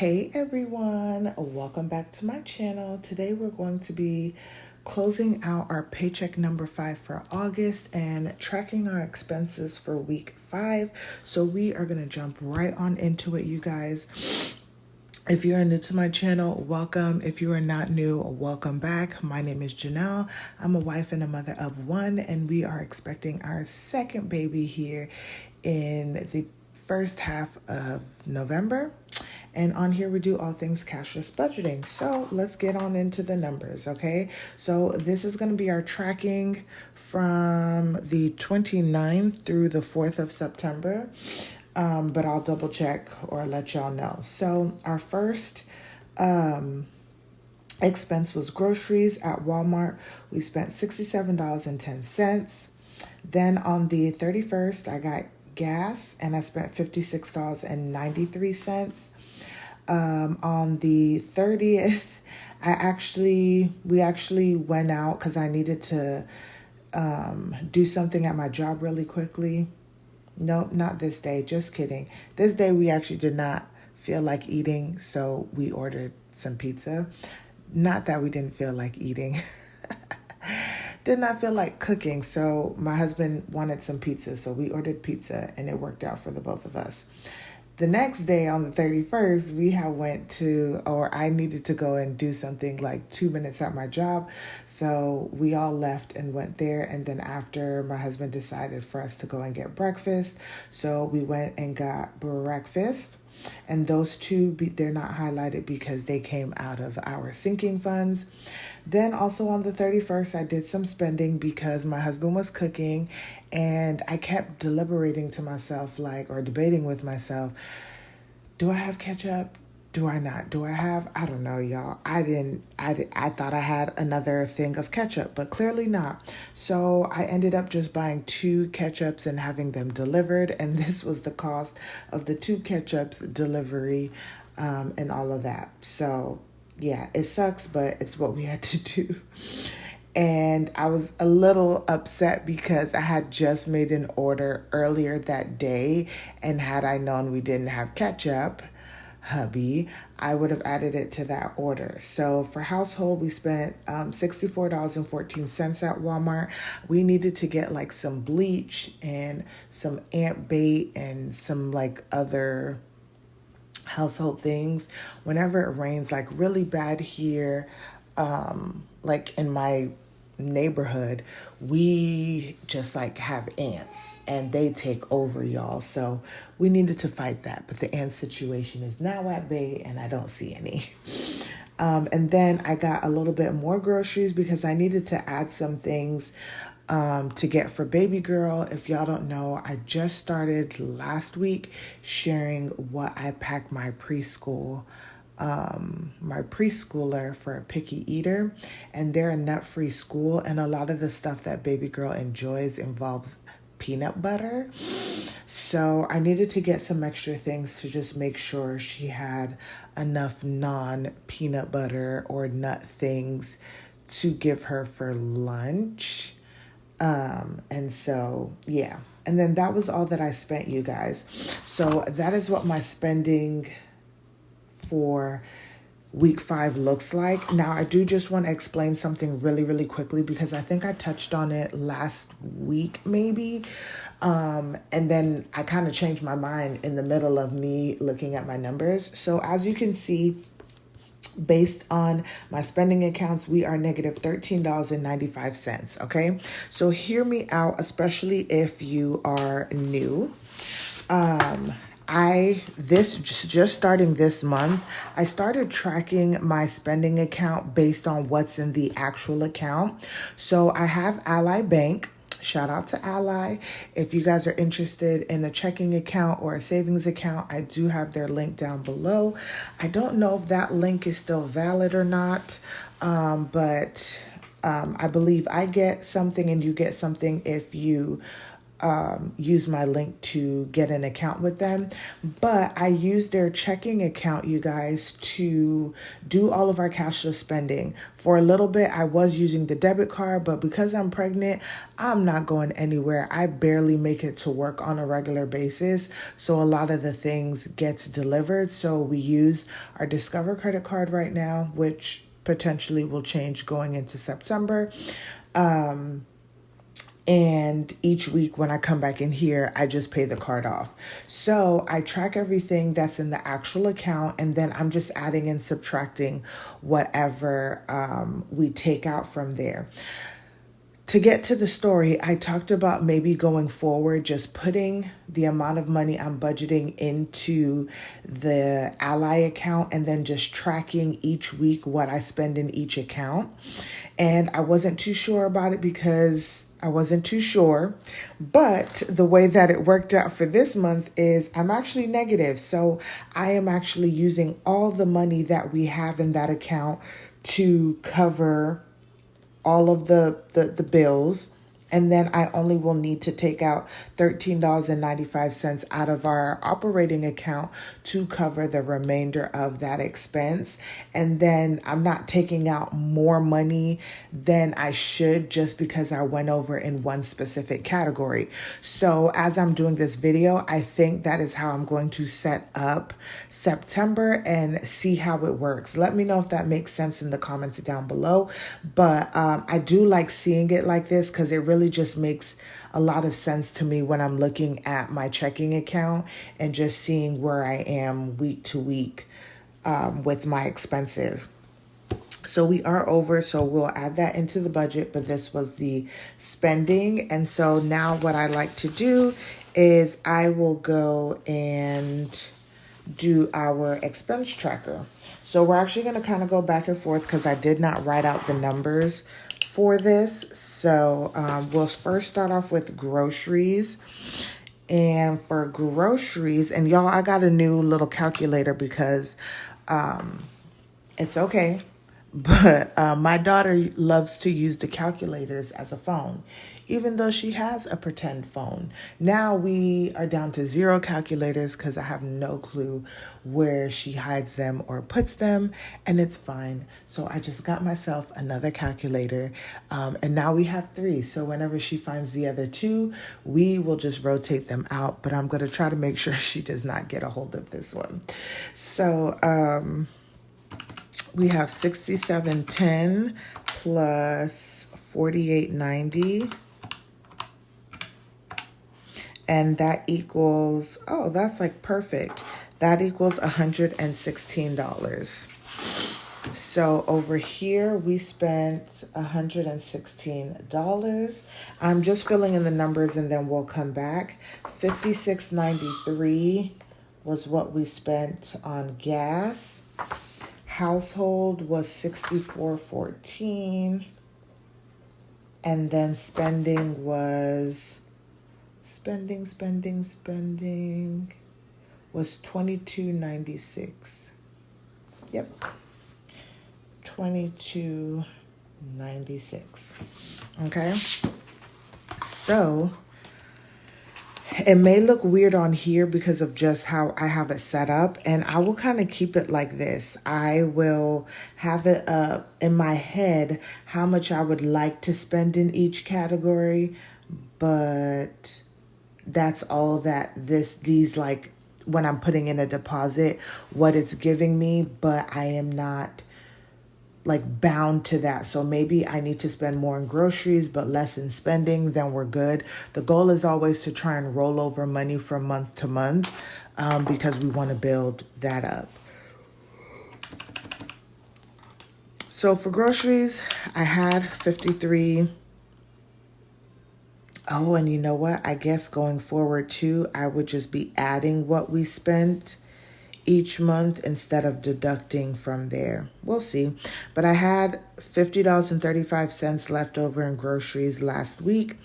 Hey everyone, welcome back to my channel. Today we're going to be closing out our paycheck number 5 for August and tracking our expenses for week 5. So we are going to jump right on into it, you guys. If you're new to my channel, welcome. If you are not new, welcome back. My name is Janelle. I'm a wife and a mother of one, and we are expecting our second baby here in the first half of November. And on here, we do all things cashless budgeting. So let's get on into the numbers, okay? So this is going to be our tracking from the 29th through the 4th of September. But I'll double check or let y'all know. So our first expense was groceries at Walmart. We spent $67.10. Then on the 31st, I got gas and I spent $56.93. On the 30th, we actually went out because I needed to do something at my job really quickly. Nope, not this day. Just kidding. This day we actually did not feel like eating, so we ordered some pizza. Not that we didn't feel like eating. Did not feel like cooking, so my husband wanted some pizza, so we ordered pizza, and it worked out for the both of us. The next day on the 31st, I needed to go and do something like 2 minutes at my job. So we all left and went there. And then after, my husband decided for us to go and get breakfast. So we went and got breakfast. And those two, they're not highlighted because they came out of our sinking funds. Then also on the 31st, I did some spending because my husband was cooking and I kept deliberating to myself, or debating with myself, do I have ketchup? Do I not? I don't know, y'all. I thought I had another thing of ketchup, but clearly not. So I ended up just buying 2 ketchups and having them delivered. And this was the cost of the 2 ketchups delivery, and all of that. So yeah, it sucks, but it's what we had to do. And I was a little upset because I had just made an order earlier that day. And had I known we didn't have ketchup, hubby, I would have added it to that order. So for household, we spent $64.14 at Walmart. We needed to get some bleach and some ant bait and some other household things. Whenever it rains really bad here, in my neighborhood, we just have ants and they take over, y'all. So we needed to fight that, but the ant situation is now at bay and I don't see any. And then I got a little bit more groceries because I needed to add some things to get for baby girl. If y'all don't know, I just started last week sharing what I pack my preschooler for a picky eater, and they're a nut-free school, and a lot of the stuff that baby girl enjoys involves peanut butter. So I needed to get some extra things to just make sure she had enough non-peanut butter or nut things to give her for lunch. And so, yeah. And then that was all that I spent, you guys. So that is what my spending for week 5 looks like. Now, I do just want to explain something really, really quickly because I think I touched on it last week, maybe. And then I kind of changed my mind in the middle of me looking at my numbers. So as you can see, based on my spending accounts, we are negative $13.95. Okay. So hear me out, especially if you are new. Just starting this month, I started tracking my spending account based on what's in the actual account. So I have Ally Bank. Shout out to Ally. If you guys are interested in a checking account or a savings account, I do have their link down below. I don't know if that link is still valid or not, but I believe I get something and you get something if you use my link to get an account with them. But I use their checking account, you guys, to do all of our cashless spending. For a little bit, I was using the debit card, but because I'm pregnant, I'm not going anywhere. I barely make it to work on a regular basis. So a lot of the things gets delivered. So we use our Discover credit card right now, which potentially will change going into September. And each week when I come back in here, I just pay the card off. So I track everything that's in the actual account, and then I'm just adding and subtracting whatever we take out from there. To get to the story, I talked about maybe going forward, just putting the amount of money I'm budgeting into the Ally account and then just tracking each week what I spend in each account. And I wasn't too sure about it because I wasn't too sure, but the way that it worked out for this month is I'm actually negative. So I am actually using all the money that we have in that account to cover all of the bills. And then I only will need to take out $13.95 out of our operating account to cover the remainder of that expense. And then I'm not taking out more money than I should just because I went over in one specific category. So as I'm doing this video, I think that is how I'm going to set up September and see how it works. Let me know if that makes sense in the comments down below. But I do like seeing it like this because it really just makes a lot of sense to me when I'm looking at my checking account and just seeing where I am week to week with my expenses. So we are over, so we'll add that into the budget, but this was the spending. And so now what I like to do is I will go and do our expense tracker. So we're actually going to kind of go back and forth because I did not write out the numbers for this. So we'll first start off with groceries. And for groceries, and y'all, I got a new little calculator because it's okay. But my daughter loves to use the calculators as a phone, even though she has a pretend phone. Now we are down to 0 calculators because I have no clue where she hides them or puts them, and it's fine. So I just got myself another calculator, and now we have 3. So whenever she finds the other 2, we will just rotate them out. But I'm going to try to make sure she does not get a hold of this one. So, we have 67.10 plus 48.90. And that equals, oh, that's like perfect. That equals $116. So over here, we spent $116. I'm just filling in the numbers and then we'll come back. $56.93 was what we spent on gas. Household was $64.14, and then spending was was $22.96. Yep, $22.96. Okay, so it may look weird on here because of just how I have it set up, and I will kind of keep it like this. I will have it in my head how much I would like to spend in each category, but that's all that these like when I'm putting in a deposit, what it's giving me, but I am not like bound to that. So maybe I need to spend more in groceries but less in spending, then we're good. The goal is always to try and roll over money from month to month because we want to build that up. So for groceries, I had 53. Oh, and you know what? I guess going forward too, I would just be adding what we spent each month instead of deducting from there. We'll see. But I had $50.35 left over in groceries last week.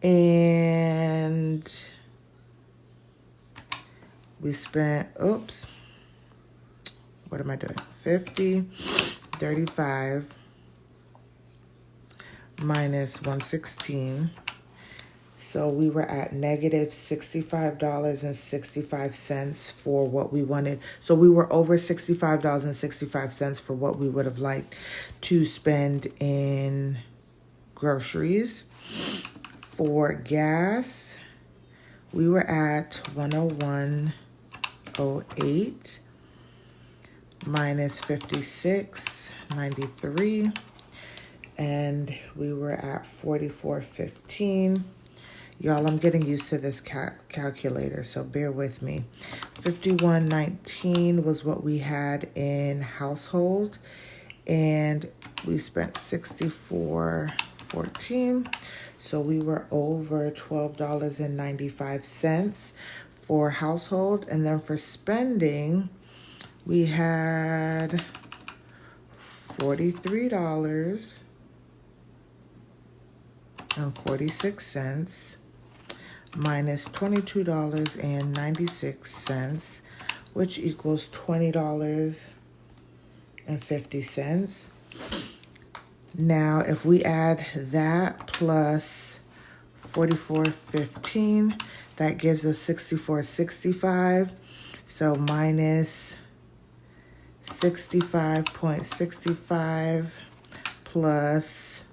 And we spent, oops, what am I doing? 35 minus 116 So we were at negative $65.65 for what we wanted. So we were over $65.65 for what we would have liked to spend in groceries. For gas, we were at 101.08 minus 56.93, and we were at 44.15. Y'all, I'm getting used to this calculator, so bear with me. 51.19 was what we had in household, and we spent 64.14. So we were over $12.95 for household. And then for spending, we had $43.46 minus $22.96, which equals $20.50. Now, if we add that plus 44.15, that gives us 64.65. So minus 65.65 plus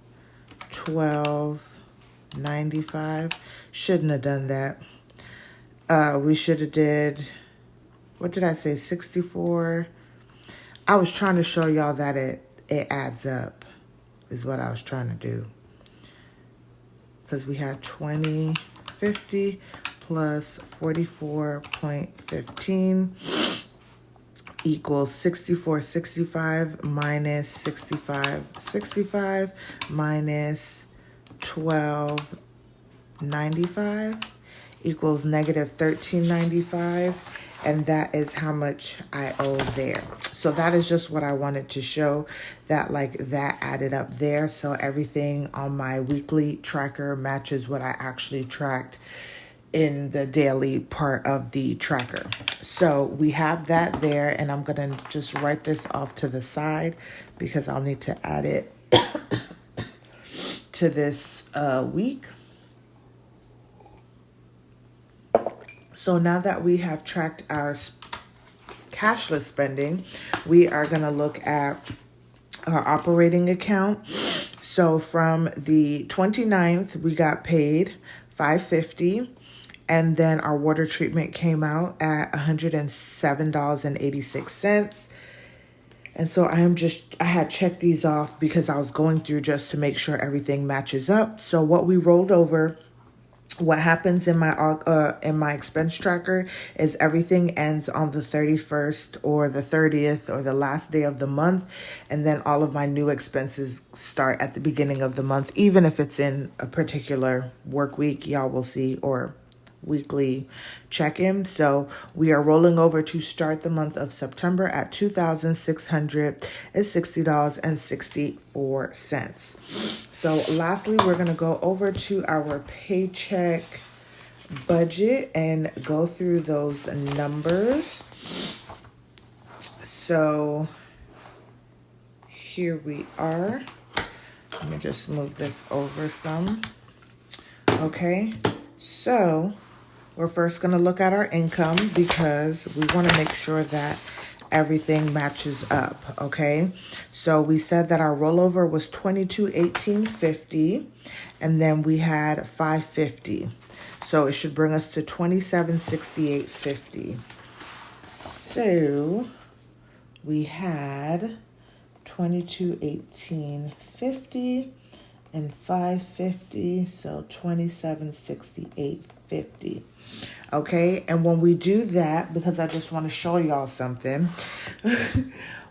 12.95. Shouldn't have done that. We should have did, what did I say, 64? I was trying to show y'all that it adds up, is what I was trying to do. Because we have 20.50 plus 44.15 equals 64.65 minus 65.65 minus 12.95 equals negative 13.95, and that is how much I owe there. So that is just what I wanted to show, that like that added up there. So everything on my weekly tracker matches what I actually tracked in the daily part of the tracker. So we have that there, and I'm going to just write this off to the side because I'll need to add it to this week. So now that we have tracked our cashless spending, we are going to look at our operating account. So from the 29th, we got paid $550, and then our water treatment came out at $107.86. And so I had checked these off because I was going through just to make sure everything matches up. So what we rolled over, what happens in my expense tracker is everything ends on the 31st or the 30th or the last day of the month. And then all of my new expenses start at the beginning of the month, even if it's in a particular work week, y'all will see, or weekly check-in. So we are rolling over to start the month of September at $2,660.64. So lastly, we're going to go over to our paycheck budget and go through those numbers. So here we are. Let me just move this over some. Okay, so we're first going to look at our income because we want to make sure that everything matches up, okay? So we said that our rollover was $22,1850, and then we had $550. So it should bring us to $2768.50. So we had $22,1850 and $550, so $2768.50. Okay, and when we do that, because I just want to show y'all something,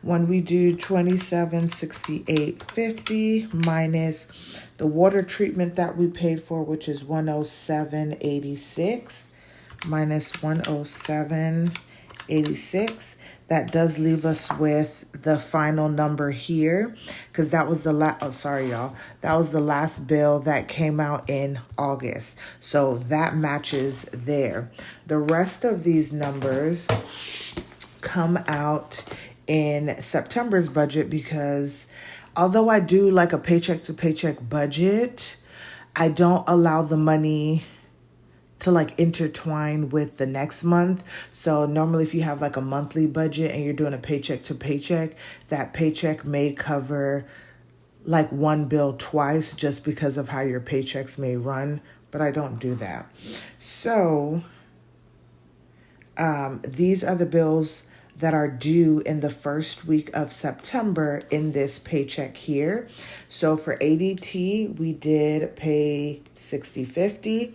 when we do $2768.50 minus the water treatment that we paid for, which is $107.86, minus $107.86, that does leave us with the final number here, because that was the that was the last bill that came out in August. So that matches there. The rest of these numbers come out in September's budget, because although I do like a paycheck to paycheck budget, I don't allow the money to like intertwine with the next month. So normally if you have like a monthly budget and you're doing a paycheck to paycheck, that paycheck may cover like one bill twice just because of how your paychecks may run, but I don't do that. So these are the bills that are due in the first week of September in this paycheck here. So for ADT, we did pay $60.50.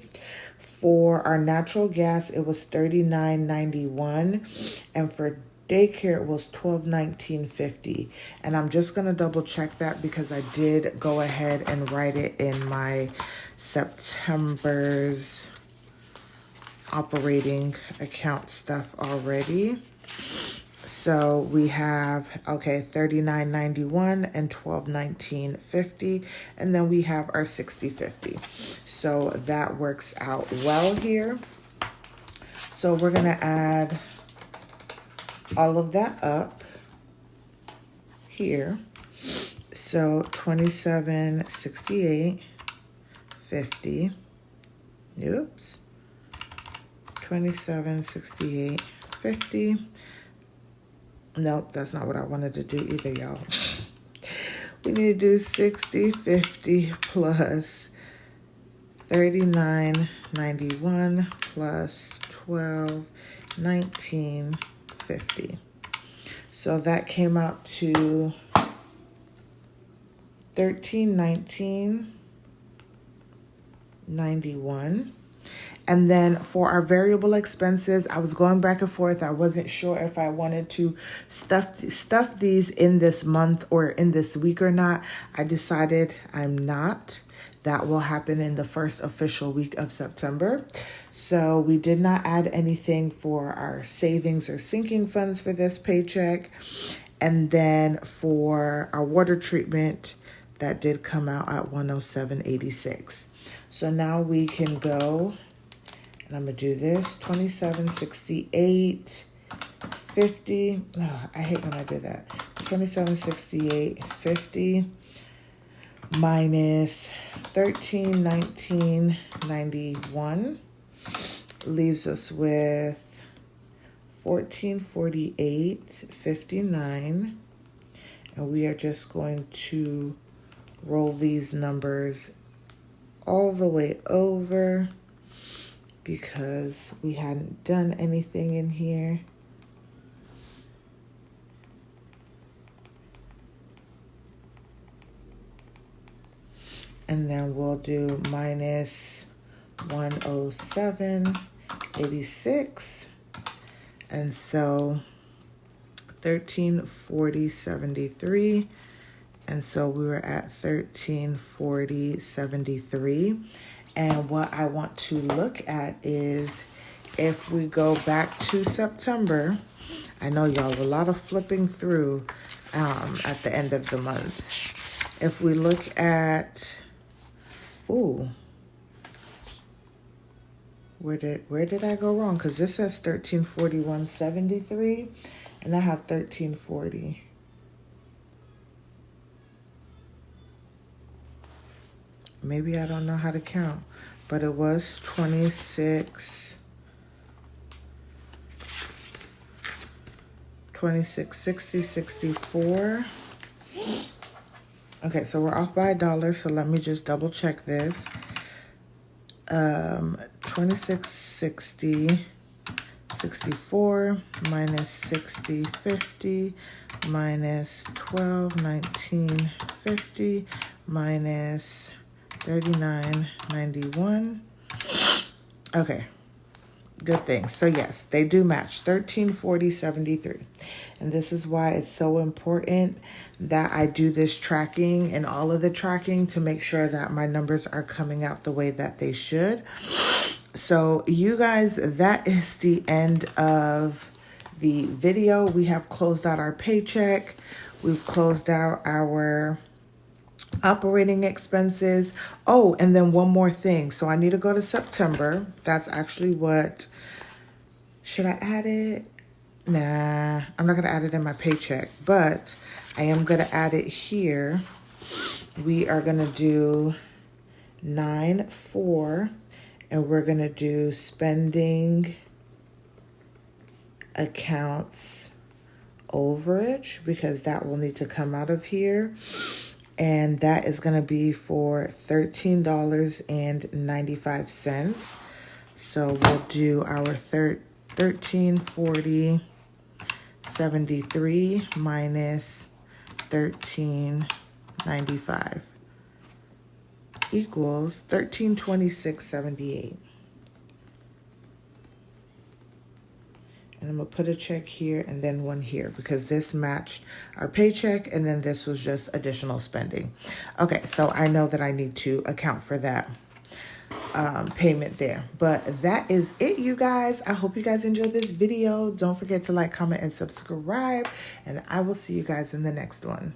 For our natural gas, it was $39.91, and for daycare it was $12.19.50. And I'm just gonna double check that because I did go ahead and write it in my September's operating account stuff already. So we have, okay, $39.91 and $12.19.50, and then we have our $60.50. So that works out well here. So we're gonna add all of that up here. So $27.68.50. Oops. $27.68.50. Nope, that's not what I wanted to do either, y'all. We need to do $60.50 plus $39.91 plus $12.19.50. So that came out to $13.19.91. And then for our variable expenses, I was going back and forth. I wasn't sure if I wanted to stuff these in this month or in this week or not. I decided I'm not. That will happen in the first official week of September. So we did not add anything for our savings or sinking funds for this paycheck. And then for our water treatment, that did come out at $107.86. So now we can go, and I'm gonna do this, $27.68.50. Oh, I hate when I do that. $27.68.50 minus $13.19.91 leaves us with $14.48.59. And we are just going to roll these numbers all the way over because we hadn't done anything in here. And then we'll do minus 107.86. And so 1340.73. And so we were at 1340.73. And what I want to look at is if we go back to September, I know y'all, a lot of flipping through at the end of the month. If we look at, ooh, where did I go wrong? Because this says 1341.73 and I have 1340. Maybe I don't know how to count, but it was 2660, 64. Okay, so we're off by $1, so let me just double check this. 2660, 64 minus 60.50 minus 12.19.50 minus 39.91. Okay, good thing. So yes, they do match, 1340.73. And this is why it's so important that I do this tracking and all of the tracking to make sure that my numbers are coming out the way that they should. So you guys, that is the end of the video. We have closed out our paycheck. We've closed out our operating expenses. Oh, and then one more thing. So I need to go to September. That's actually what, should I add it? Nah, I'm not going to add it in my paycheck, but I am going to add it here. We are going to do 94, and we're going to do spending accounts overage because that will need to come out of here. And that is going to be for $13.95. So we'll do our 1340.73 minus 13.95 equals 1326.78. And I'm going to put a check here and then one here because this matched our paycheck and then this was just additional spending. Okay, so I know that I need to account for that payment there. But that is it, you guys. I hope you guys enjoyed this video. Don't forget to like, comment, and subscribe. And I will see you guys in the next one.